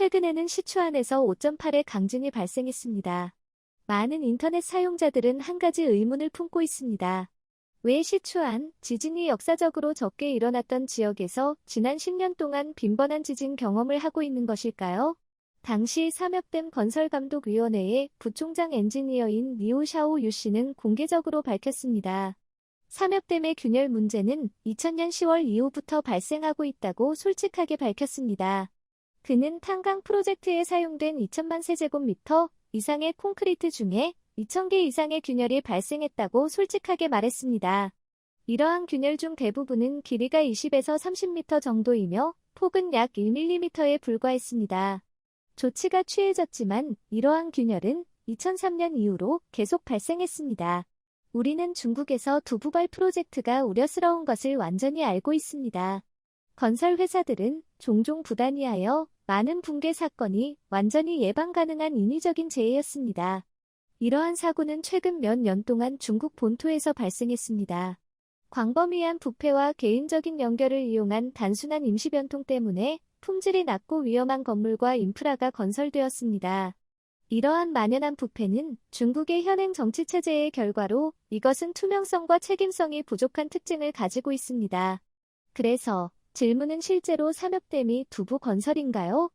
최근에는 시추안에서 5.8의 강진이 발생했습니다. 많은 인터넷 사용자들은 한 가지 의문을 품고 있습니다. 왜 시추안 지진이 역사적으로 적게 일어났던 지역에서 지난 10년 동안 빈번한 지진 경험을 하고 있는 것일까요? 당시 삼엽댐 건설감독위원회의 부총장 엔지니어인 리오샤오 유 씨는 공개적으로 밝혔습니다. 삼엽댐의 균열 문제는 2000년 10월 이후부터 발생하고 있다고 솔직하게 밝혔습니다. 그는 탄강 프로젝트에 사용된 2천만 세제곱미터 이상의 콘크리트 중에 2,000개 이상의 균열이 발생했다고 솔직하게 말했습니다. 이러한 균열 중 대부분은 길이가 20에서 30m 정도이며 폭은 약 1mm에 불과했습니다. 조치가 취해졌지만 이러한 균열은 2003년 이후로 계속 발생했습니다. 우리는 중국에서 두부발 프로젝트가 우려스러운 것을 완전히 알고 있습니다. 건설 회사들은 종종 부단히하여 많은 붕괴 사건이 완전히 예방 가능한 인위적인 재해였습니다. 이러한 사고는 최근 몇 년 동안 중국 본토에서 발생했습니다. 광범위한 부패와 개인적인 연결을 이용한 단순한 임시 변통 때문에 품질이 낮고 위험한 건물과 인프라가 건설되었습니다. 이러한 만연한 부패는 중국의 현행 정치체제의 결과로 이것은 투명성과 책임성이 부족한 특징을 가지고 있습니다. 그래서 질문은 실제로 삼엽댐이 두부 건설인가요?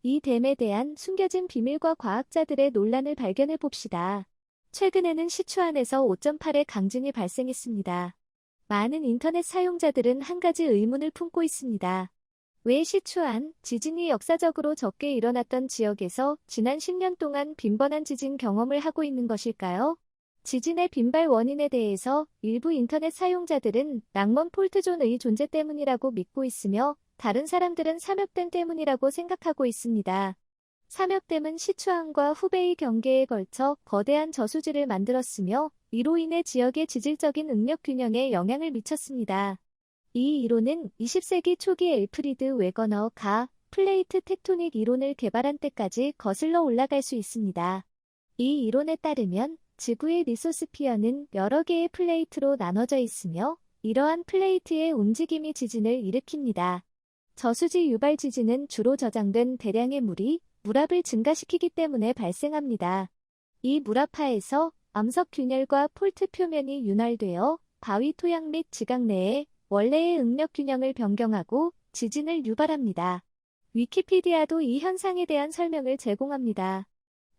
이 댐에 대한 숨겨진 비밀과 과학자들의 논란을 발견해 봅시다. 최근에는 시추안에서 5.8의 강진이 발생했습니다. 많은 인터넷 사용자들은 한 가지 의문을 품고 있습니다. 왜 시추안 지진이 역사적으로 적게 일어났던 지역에서 지난 10년 동안 빈번한 지진 경험을 하고 있는 것일까요? 지진의 빈발 원인에 대해서 일부 인터넷 사용자들은 낭먼 폴트존의 존재 때문이라고 믿고 있으며 다른 사람들은 삼엽댐 때문이라고 생각하고 있습니다. 삼엽댐은 시추안과 후베이 경계에 걸쳐 거대한 저수지를 만들었으며 이로 인해 지역의 지질적인 응력 균형에 영향을 미쳤습니다. 이 이론은 20세기 초기 엘프리드 웨거너가 플레이트 텍토닉 이론을 개발한 때까지 거슬러 올라갈 수 있습니다. 이 이론에 따르면 지구의 리소스피어는 여러 개의 플레이트로 나눠져 있으며 이러한 플레이트의 움직임이 지진을 일으킵니다. 저수지 유발 지진은 주로 저장된 대량의 물이 물압을 증가시키기 때문에 발생합니다. 이 물압하에서 암석 균열과 폴트 표면이 윤활되어 바위 토양 및 지각 내에 원래의 응력 균형을 변경하고 지진을 유발합니다. 위키피디아도 이 현상에 대한 설명을 제공합니다.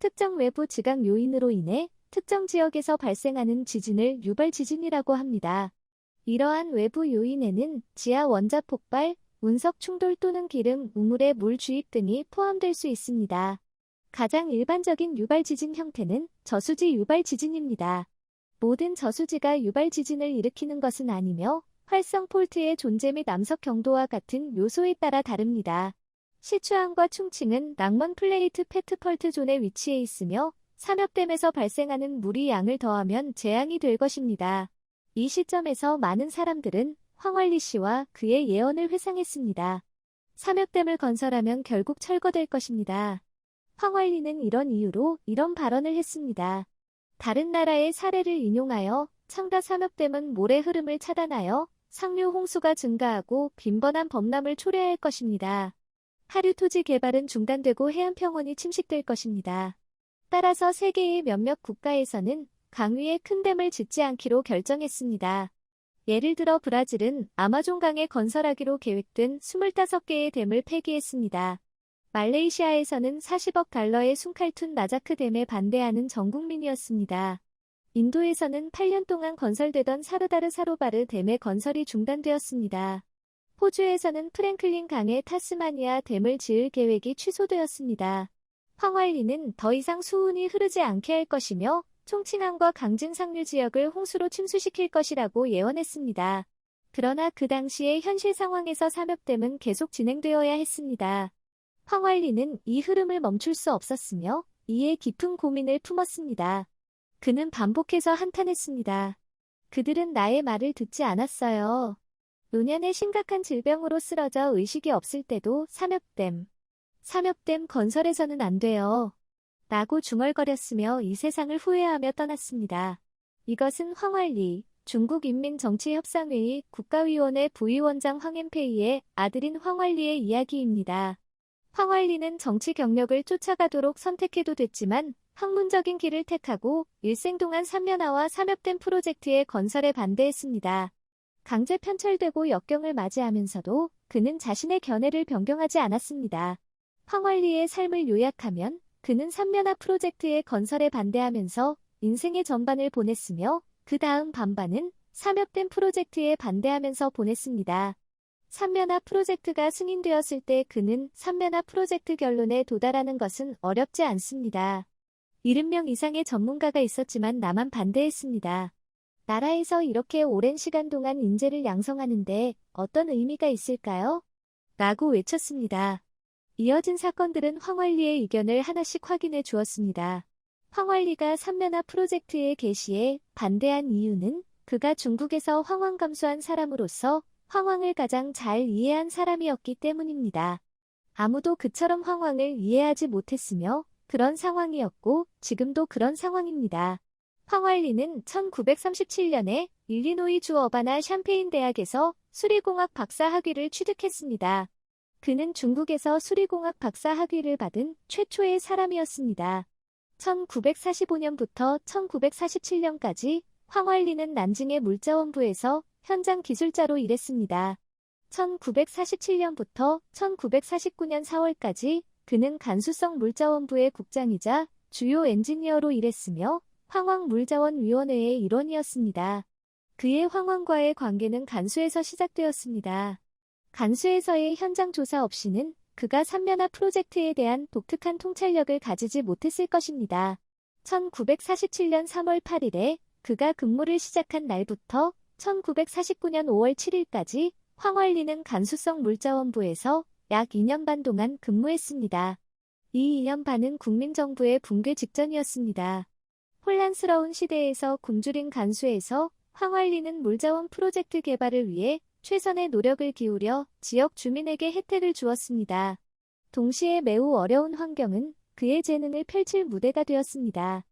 특정 외부 지각 요인으로 인해 특정 지역에서 발생하는 지진을 유발 지진이라고 합니다. 이러한 외부 요인에는 지하 원자 폭발, 운석 충돌 또는 기름, 우물의 물 주입 등이 포함될 수 있습니다. 가장 일반적인 유발 지진 형태는 저수지 유발 지진입니다. 모든 저수지가 유발 지진을 일으키는 것은 아니며 활성 폴트의 존재 및 암석 경도와 같은 요소에 따라 다릅니다. 시추안과 충칭은 낭먼 플레이트 페트 펄트 존에 위치해 있으며 삼엽댐에서 발생하는 물이 양을 더하면 재앙이 될 것입니다. 이 시점에서 많은 사람들은 황활리 씨와 그의 예언을 회상했습니다. 삼엽댐을 건설하면 결국 철거될 것입니다. 황활리는 이런 이유로 이런 발언을 했습니다. 다른 나라의 사례를 인용하여 청가 삼엽댐은 모래 흐름을 차단하여 상류 홍수가 증가하고 빈번한 범람을 초래할 것입니다. 하류 토지 개발은 중단되고 해안 평원이 침식될 것입니다. 따라서 세계의 몇몇 국가에서는 강위에 큰 댐을 짓지 않기로 결정했습니다. 예를 들어 브라질은 아마존강에 건설하기로 계획된 25개의 댐을 폐기했습니다. 말레이시아에서는 40억 달러의 숭칼툰 나자크 댐에 반대하는 전 국민이었습니다. 인도에서는 8년 동안 건설되던 사르다르 사로바르 댐의 건설이 중단되었습니다. 호주에서는 프랭클린 강의 타스마니아 댐을 지을 계획이 취소되었습니다. 황활리는 더 이상 수운이 흐르지 않게 할 것이며 총칭항과 강진 상류 지역을 홍수로 침수시킬 것이라고 예언했습니다. 그러나 그 당시의 현실 상황에서 삼엽댐은 계속 진행되어야 했습니다. 황활리는 이 흐름을 멈출 수 없었으며 이에 깊은 고민을 품었습니다. 그는 반복해서 한탄했습니다. 그들은 나의 말을 듣지 않았어요. 노년의 심각한 질병으로 쓰러져 의식이 없을 때도 삼엽댐 건설해서는 안 돼요. 라고 중얼거렸으며 이 세상을 후회하며 떠났습니다. 이것은 황활리, 중국인민정치협상회의 국가위원회 부위원장 황앤페이의 아들인 황활리의 이야기입니다. 황활리는 정치 경력을 쫓아가도록 선택해도 됐지만 학문적인 길을 택하고 일생 동안 삼면화와 삼협댐 프로젝트의 건설에 반대했습니다. 강제 편철되고 역경을 맞이하면서도 그는 자신의 견해를 변경하지 않았습니다. 황활리의 삶을 요약하면 그는 삼면화 프로젝트의 건설에 반대하면서 인생의 전반을 보냈으며 그 다음 반반은 삼협댐 프로젝트에 반대하면서 보냈습니다. 삼면화 프로젝트가 승인되었을 때 그는 삼면화 프로젝트 결론에 도달하는 것은 어렵지 않습니다. 70명 이상의 전문가가 있었지만 나만 반대했습니다. 나라에서 이렇게 오랜 시간 동안 인재를 양성하는데 어떤 의미가 있을까요? 라고 외쳤습니다. 이어진 사건들은 황활리의 의견을 하나씩 확인해 주었습니다. 황활리가 삼면화 프로젝트의 개시에 반대한 이유는 그가 중국에서 황황 감수한 사람으로서 황황을 가장 잘 이해한 사람이었기 때문입니다. 아무도 그처럼 황황을 이해하지 못했으며 그런 상황이었고 지금도 그런 상황입니다. 황활리는 1937년에 일리노이 주 어바나 샴페인 대학에서 수리공학 박사 학위를 취득했습니다. 그는 중국에서 수리공학 박사 학위를 받은 최초의 사람이었습니다. 1945년부터 1947년까지 황활리는 난징의 물자원부에서 현장 기술자로 일했습니다. 1947년부터 1949년 4월까지 그는 간수성 물자원부의 국장이자 주요 엔지니어로 일했으며 황황물자원위원회의 일원이었습니다. 그의 황황과의 관계는 간수에서 시작되었습니다. 간수에서의 현장 조사 없이는 그가 삼면화 프로젝트에 대한 독특한 통찰력을 가지지 못했을 것입니다. 1947년 3월 8일에 그가 근무를 시작한 날부터 1949년 5월 7일까지 황활리는 간수성 물자원부에서 약 2년 반 동안 근무했습니다. 이 2년 반은 국민정부의 붕괴 직전이었습니다. 혼란스러운 시대에서 굶주린 간수에서 황활리는 물자원 프로젝트 개발을 위해 최선의 노력을 기울여 지역 주민에게 혜택을 주었습니다. 동시에 매우 어려운 환경은 그의 재능을 펼칠 무대가 되었습니다.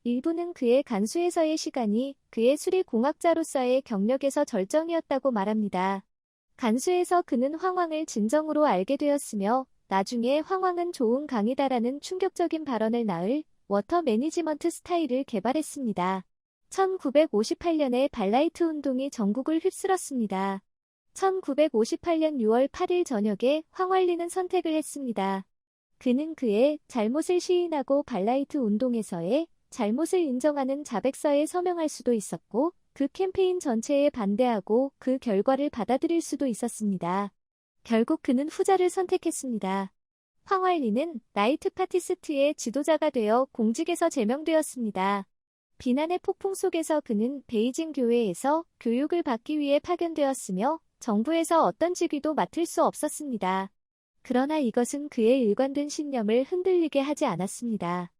일부는 그의 간수에서의 시간이 그의 수리공학자로서의 경력에서 절정이었다고 말합니다. 간수에서 그는 황황을 진정으로 알게 되었으며 나중에 황황은 좋은 강이다라는 충격적인 발언을 낳을 워터 매니지먼트 스타일을 개발했습니다. 1958년에 발라이트 운동이 전국을 휩쓸었습니다. 1958년 6월 8일 저녁에 황활리는 선택을 했습니다. 그는 그의 잘못을 시인하고 발라이트 운동에서의 잘못을 인정하는 자백서에 서명할 수도 있었고 그 캠페인 전체에 반대하고 그 결과를 받아들일 수도 있었습니다. 결국 그는 후자를 선택했습니다. 황활리는 나이트 파티스트의 지도자가 되어 공직에서 제명되었습니다. 비난의 폭풍 속에서 그는 베이징 교회에서 교육을 받기 위해 파견되었으며 정부에서 어떤 직위도 맡을 수 없었습니다. 그러나 이것은 그의 일관된 신념을 흔들리게 하지 않았습니다.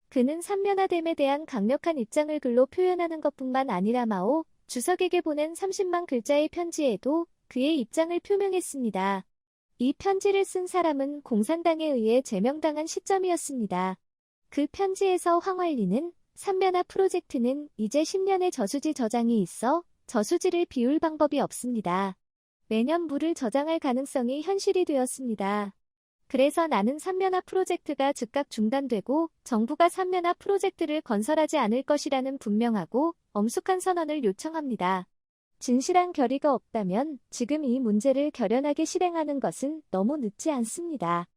그는 삼면화됨에 대한 강력한 입장을 글로 표현하는 것뿐만 아니라 마오 주석에게 보낸 30만 글자의 편지에도 그의 입장을 표명했습니다. 이 편지를 쓴 사람은 공산당에 의해 제명당한 시점이었습니다. 그 편지에서 황활리는 삼면화 프로젝트는 이제 10년의 저수지 저장이 있어 저수지를 비울 방법이 없습니다. 매년 물을 저장할 가능성이 현실이 되었습니다. 그래서 나는 삼면화 프로젝트가 즉각 중단되고 정부가 삼면화 프로젝트를 건설하지 않을 것이라는 분명하고 엄숙한 선언을 요청합니다. 진실한 결의가 없다면 지금 이 문제를 결연하게 실행하는 것은 너무 늦지 않습니다.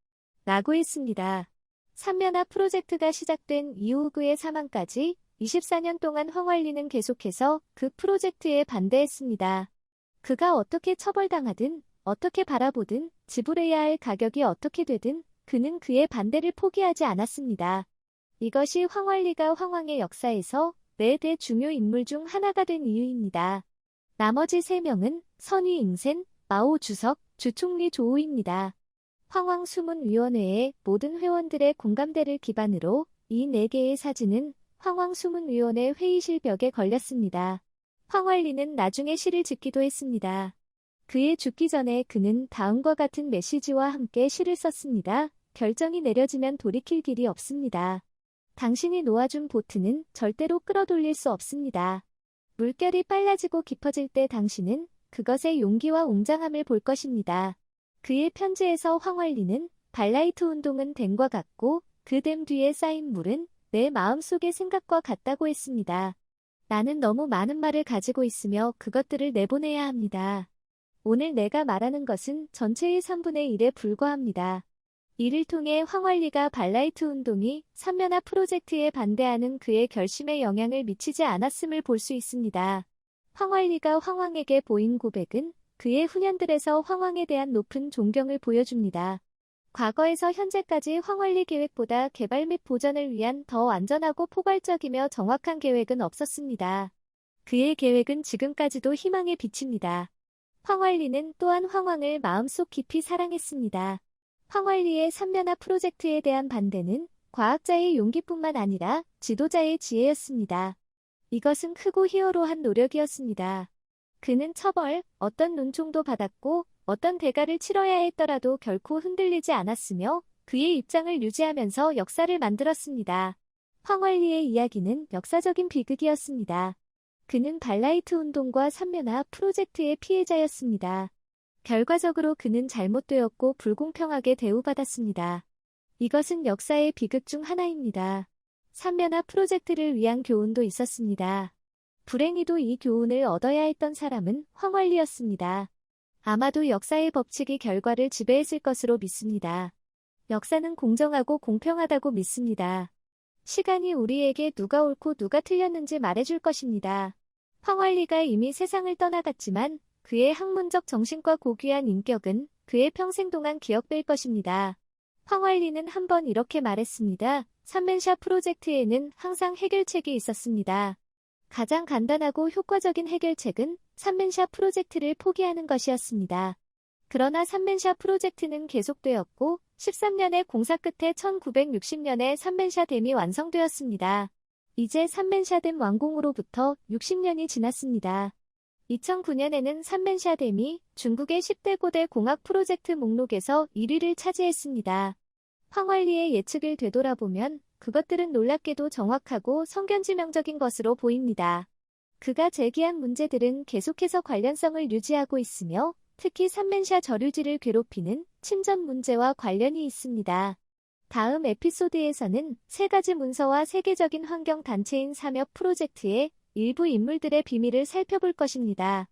라고 했습니다. 삼면화 프로젝트가 시작된 이후 그의 사망까지 24년 동안 황활리는 계속해서 그 프로젝트에 반대했습니다. 그가 어떻게 처벌당하든 어떻게 바라보든 지불해야 할 가격이 어떻게 되든 그는 그의 반대를 포기하지 않았습니다. 이것이 황활리가 황황의 역사에서 네 대 중요 인물 중 하나가 된 이유입니다. 나머지 3명은 선위 잉센, 마오 주석, 주총리 조우입니다. 황황 수문위원회의 모든 회원들의 공감대를 기반으로 이 4개의 사진은 황황 수문위원회 회의실 벽에 걸렸습니다. 황활리는 나중에 시를 짓기도 했습니다. 그의 죽기 전에 그는 다음과 같은 메시지와 함께 시를 썼습니다. 결정이 내려지면 돌이킬 길이 없습니다. 당신이 놓아준 보트는 절대로 끌어돌릴 수 없습니다. 물결이 빨라지고 깊어질 때 당신은 그것의 용기와 웅장함을 볼 것입니다. 그의 편지에서 황활리는 발라이트 운동은 댐과 같고 그 댐 뒤에 쌓인 물은 내 마음속의 생각과 같다고 했습니다. 나는 너무 많은 말을 가지고 있으며 그것들을 내보내야 합니다. 오늘 내가 말하는 것은 전체의 3분의 1에 불과합니다. 이를 통해 황활리가 발라이트 운동이 삼면화 프로젝트에 반대하는 그의 결심에 영향을 미치지 않았음을 볼 수 있습니다. 황활리가 황왕에게 보인 고백은 그의 후년들에서 황왕에 대한 높은 존경을 보여줍니다. 과거에서 현재까지 황활리 계획보다 개발 및 보전을 위한 더 안전하고 포괄적이며 정확한 계획은 없었습니다. 그의 계획은 지금까지도 희망의 빛입니다. 황활리는 또한 황왕을 마음속 깊이 사랑했습니다. 황활리의 삼면화 프로젝트에 대한 반대는 과학자의 용기뿐만 아니라 지도자의 지혜였습니다. 이것은 크고 히어로한 노력이었습니다. 그는 처벌, 어떤 눈총도 받았고 어떤 대가를 치러야 했더라도 결코 흔들리지 않았으며 그의 입장을 유지하면서 역사를 만들었습니다. 황활리의 이야기는 역사적인 비극이었습니다. 그는 발라이트 운동과 삼면화 프로젝트의 피해자였습니다. 결과적으로 그는 잘못되었고 불공평하게 대우받았습니다. 이것은 역사의 비극 중 하나입니다. 삼면화 프로젝트를 위한 교훈도 있었습니다. 불행히도 이 교훈을 얻어야 했던 사람은 황활리였습니다. 아마도 역사의 법칙이 결과를 지배했을 것으로 믿습니다. 역사는 공정하고 공평하다고 믿습니다. 시간이 우리에게 누가 옳고 누가 틀렸는지 말해줄 것입니다. 황활리가 이미 세상을 떠나갔지만 그의 학문적 정신과 고귀한 인격은 그의 평생 동안 기억될 것입니다. 황활리는 한 번 이렇게 말했습니다. 삼맨샤 프로젝트에는 항상 해결책이 있었습니다. 가장 간단하고 효과적인 해결책은 삼맨샤 프로젝트를 포기하는 것이었습니다. 그러나 삼맨샤 프로젝트는 계속되었고 13년의 공사 끝에 1960년에 삼맨샤 댐이 완성되었습니다. 이제 삼맨샤 댐 완공으로부터 60년이 지났습니다. 2009년에는 삼맨샤 댐이 중국의 10대 고대 공학 프로젝트 목록에서 1위를 차지했습니다. 황활리의 예측을 되돌아보면 그것들은 놀랍게도 정확하고 성견지명적인 것으로 보입니다. 그가 제기한 문제들은 계속해서 관련성을 유지하고 있으며 특히 삼맨샤 저류지를 괴롭히는 침전 문제와 관련이 있습니다. 다음 에피소드에서는 세 가지 문서와 세계적인 환경 단체인 삼협 프로젝트의 일부 인물들의 비밀을 살펴볼 것입니다.